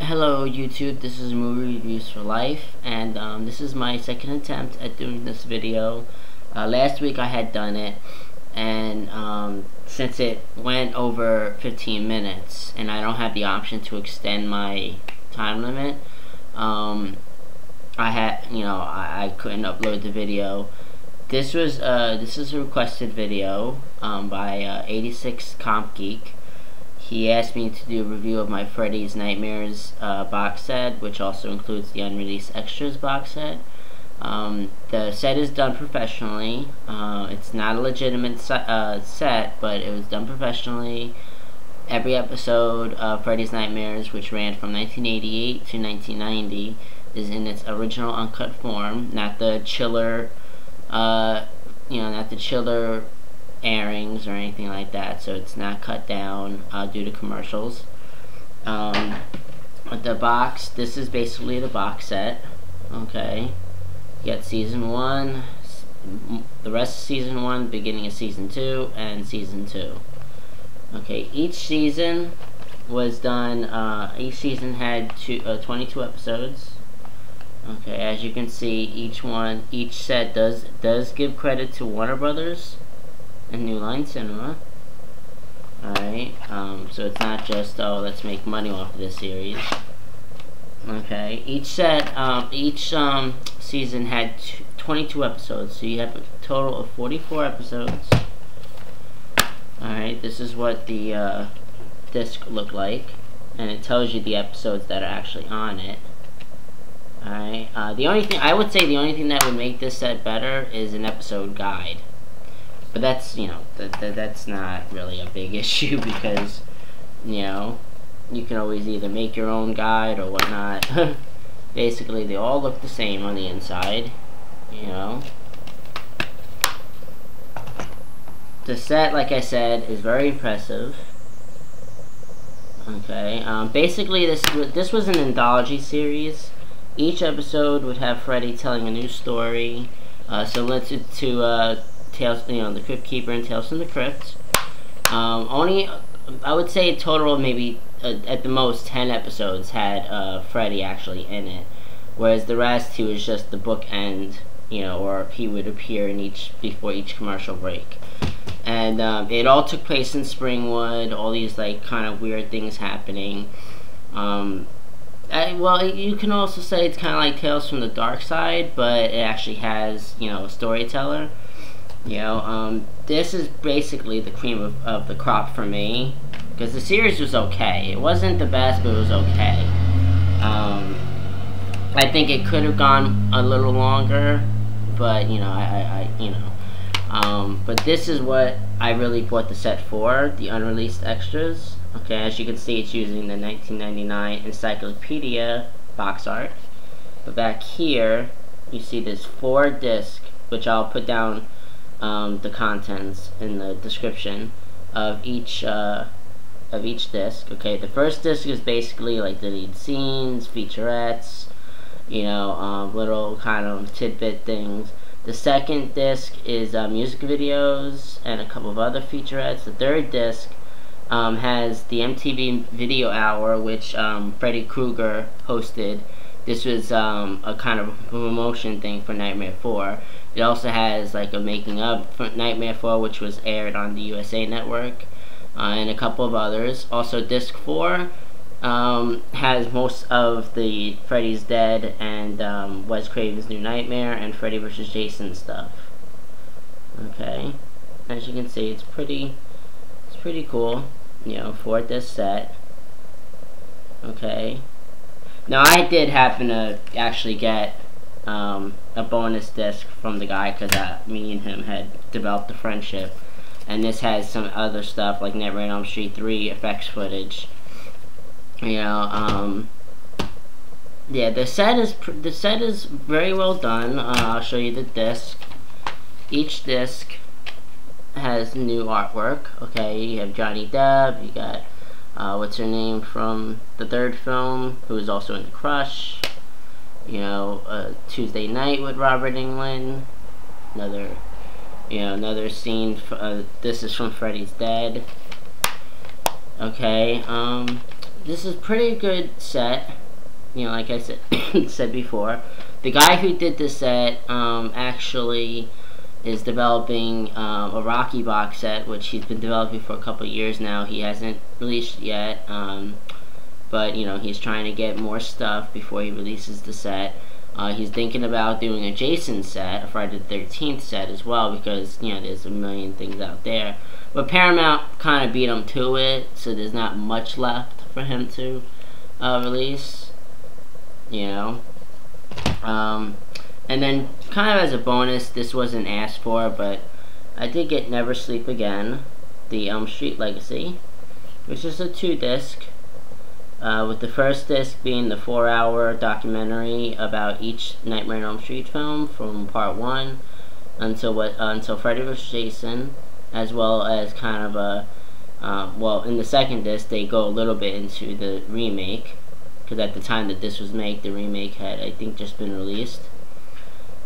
Hello YouTube, this is Movie Reviews for Life, and this is my second attempt at doing this video. Last week I had done it, and since it went over 15 minutes, and I don't have the option to extend my time limit, I couldn't upload the video. This is a requested video by 86 Comp Geek. He asked me to do a review of my Freddy's Nightmares box set, which also includes the Unreleased Extras box set. The set is done professionally. It's not a legitimate set, but it was done professionally. Every episode of Freddy's Nightmares, which ran from 1988 to 1990, is in its original uncut form, not the chiller, not the chiller airings or anything like that, so it's not cut down due to commercials. The box, this is basically the box set. Okay, you got season 1, the rest of season 1, beginning of season 2, and season 2. Okay, each season was done, each season had 22 episodes. Okay, as you can see, each set does give credit to Warner Brothers and New Line Cinema. Alright, so it's not just, oh, let's make money off of this series. Okay, each season had 22 episodes, so you have a total of 44 episodes. Alright, this is what the disc looked like, and it tells you the episodes that are actually on it. Alright, the only thing that would make this set better is an episode guide. But that's, that's not really a big issue because, you can always either make your own guide or whatnot. Basically, they all look the same on the inside, The set, like I said, is very impressive. Okay, basically this was an anthology series. Each episode would have Freddy telling a new story, similar to Tales, the Crypt Keeper and Tales from the Crypt. I would say a total of maybe at the most 10 episodes had Freddy actually in it, whereas the rest he was just the bookend, or he would appear in before each commercial break. And it all took place in Springwood. All these kind of weird things happening. Well, you can also say it's kind of like Tales from the Dark Side, but it actually has a storyteller. This is basically the cream of the crop for me, because the series was okay. It wasn't the best, but it was okay. I think it could have gone a little longer, but but this is what I really bought the set for, the Unreleased Extras. Okay, as you can see, it's using the 1999 Encyclopedia box art. But back here, you see this 4 disc, which I'll put down the contents in the description of each disc. Okay, the first disc is basically like the lead scenes, featurettes, little kind of tidbit things. The second disc is music videos and a couple of other featurettes. The third disc has the MTV Video Hour, which Freddy Krueger hosted. This was a kind of promotion thing for Nightmare 4. It also has like a making of for Nightmare 4, which was aired on the USA Network, and a couple of others. Also, disc 4 has most of the Freddy's Dead and Wes Craven's New Nightmare and Freddy vs. Jason stuff. Okay, as you can see, it's pretty cool, for this set. Okay, now I did happen to actually get a bonus disc from the guy, because me and him had developed a friendship, and this has some other stuff like Nightmare on Elm Street 3 effects footage. Yeah, the set is very well done. I'll show you the disc. Each disc has new artwork. Okay, you have Johnny Depp, you got what's her name from the third film, who is also in The Crush. Tuesday Night with Robert Englund. Another scene. This is from Freddy's Dead. Okay, this is pretty good set. You know, like I said before, the guy who did this set actually is developing a Rocky box set, which he's been developing for a couple years now. He hasn't released yet, but you know, he's trying to get more stuff before he releases the set. He's thinking about doing a Jason set, a Friday the 13th set as well, because you know, there's a million things out there. But Paramount kind of beat him to it, so there's not much left for him to release. You know, and then kind of as a bonus, this wasn't asked for, but I did get Never Sleep Again, the Elm Street Legacy, which is a 2-disc, with the first disc being the 4-hour documentary about each Nightmare on Elm Street film from part 1 until Freddy vs. Jason, as well as kind of a well, in the second disc they go a little bit into the remake, because at the time that this was made, the remake had, I think, just been released.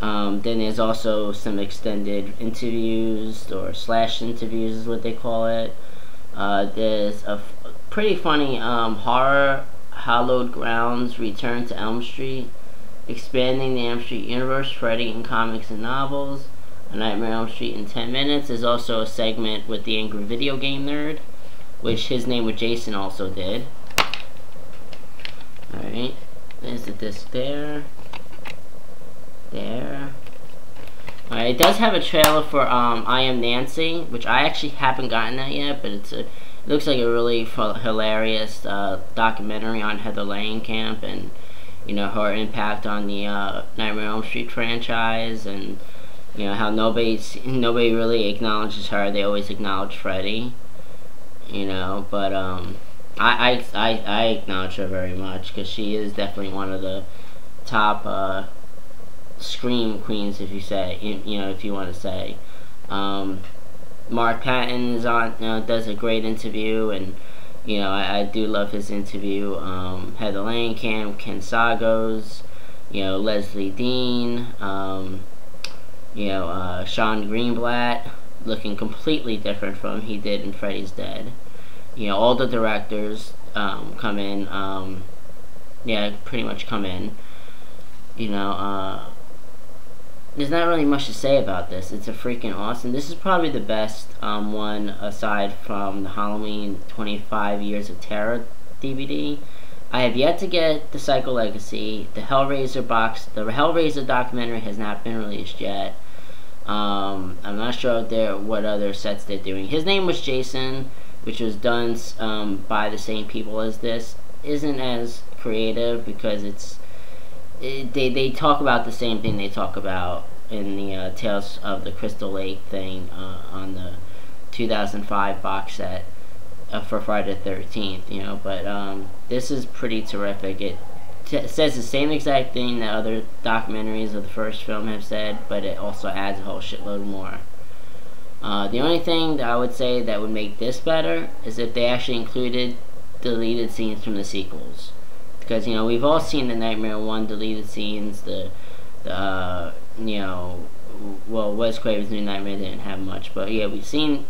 Then there's also some extended interviews, or slash interviews is what they call it. There's a pretty funny horror, Hallowed Grounds, Return to Elm Street, Expanding the Elm Street Universe, Freddy in Comics and Novels, A Nightmare on Elm Street in 10 Minutes. There's also a segment with the Angry Video Game Nerd, which his name with Jason also did. Alright, there's the disc there. There. Alright, it does have a trailer for I Am Nancy, which I actually haven't gotten that yet, but it looks like a really hilarious documentary on Heather Langenkamp and, you know, her impact on the Nightmare on Elm Street franchise, and, you know, how nobody really acknowledges her. They always acknowledge Freddy, you know, but I acknowledge her very much, because she is definitely one of the top scream queens, if you say, you know, if you want to say. Mark Patton is on, you know, does a great interview, and you know, I do love his interview. Heather Langenkamp, Ken Sagos, you know, Leslie Dean, you know, Sean Greenblatt, looking completely different from he did in Freddy's Dead. You know, all the directors come in, yeah, pretty much come in. You know, there's not really much to say about this. It's a freaking awesome. This is probably the best one, aside from the Halloween 25 Years of Terror DVD. I have yet to get the Psycho Legacy. The Hellraiser box, the Hellraiser documentary has not been released yet. I'm not sure what other sets they're doing. His Name Was Jason, which was done by the same people as this, isn't as creative, because they talk about the same thing they talk about in the Tales of the Crystal Lake thing on the 2005 box set for Friday the 13th, you know, but this is pretty terrific. It says the same exact thing that other documentaries of the first film have said, but it also adds a whole shitload more. The only thing that I would say that would make this better is if they actually included deleted scenes from the sequels. Because, you know, we've all seen the Nightmare 1 deleted scenes, you know, well, Wes Craven's New Nightmare didn't have much, but yeah, we've seen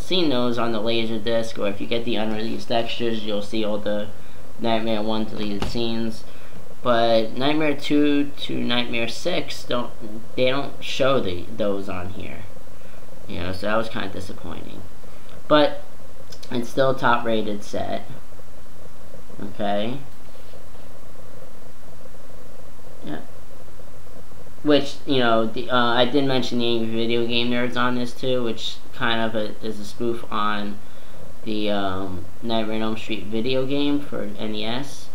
those on the Laserdisc, or if you get the unreleased extras, you'll see all the Nightmare 1 deleted scenes. But Nightmare 2 to Nightmare 6, they don't show those on here. You know, so that was kind of disappointing. But it's still a top-rated set. Okay. Yeah. Which, you know, I did mention the Angry Video Game Nerds on this too, which kind of is a spoof on the Nightmare on Elm Street video game for NES.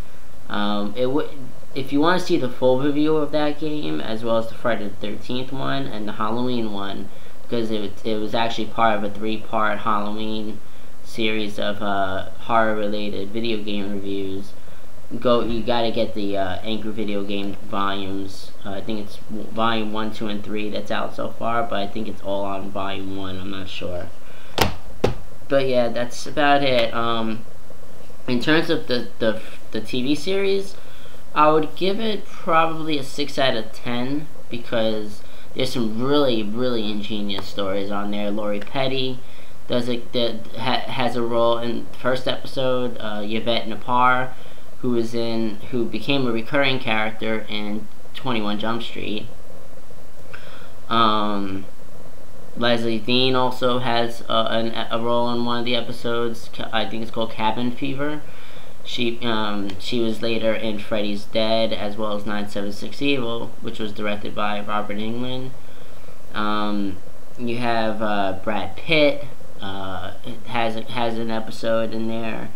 If you want to see the full review of that game, as well as the Friday the 13th one and the Halloween one, because it was actually part of a 3-part Halloween series of horror-related video game reviews. You gotta get the Angry Video Game volumes. I think it's volume 1, 2, and 3 that's out so far, but I think it's all on volume 1. I'm not sure. But yeah, that's about it. In terms of the TV series, I would give it probably a 6 out of 10, because there's some really, really ingenious stories on there. Lori Petty has a role in the first episode. Yvette Napar, who became a recurring character in 21 Jump Street. Leslie Dean also has a role in one of the episodes. I think it's called Cabin Fever. She was later in Freddy's Dead, as well as 976 Evil, which was directed by Robert Englund. You have Brad Pitt. Has an episode in there.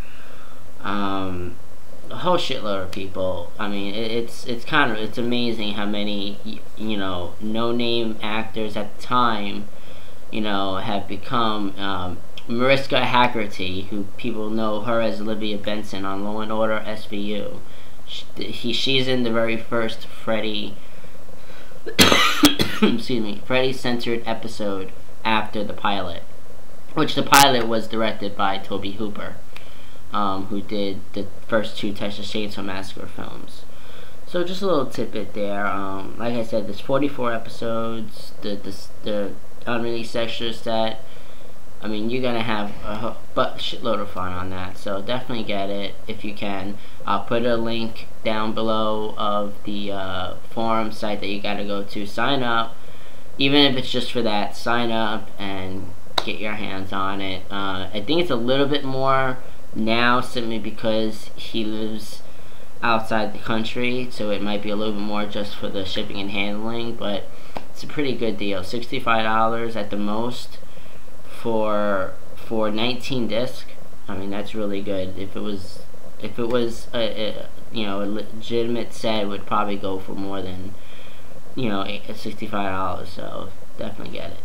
A whole shitload of people. I mean, it's amazing how many no-name actors at the time have become. Mariska Hargitay, who people know her as Olivia Benson on Law and Order SVU. She's in the very first Freddy Freddy-centered episode after the pilot, which the pilot was directed by Tobe Hooper, who did the first 2 Texas Chainsaw Massacre films. So just a little tidbit there. Like I said, there's 44 episodes. The unreleased extra set. I mean, you're gonna have a shitload of fun on that. So definitely get it if you can. I'll put a link down below of the forum site that you gotta go to. Sign up, even if it's just for that. Sign up and get your hands on it. I think it's a little bit more now, simply because he lives outside the country, so it might be a little bit more just for the shipping and handling, but it's a pretty good deal. $65 at the most for 19 discs. I mean, that's really good. If it was a legitimate set, it would probably go for more than $65. So definitely get it.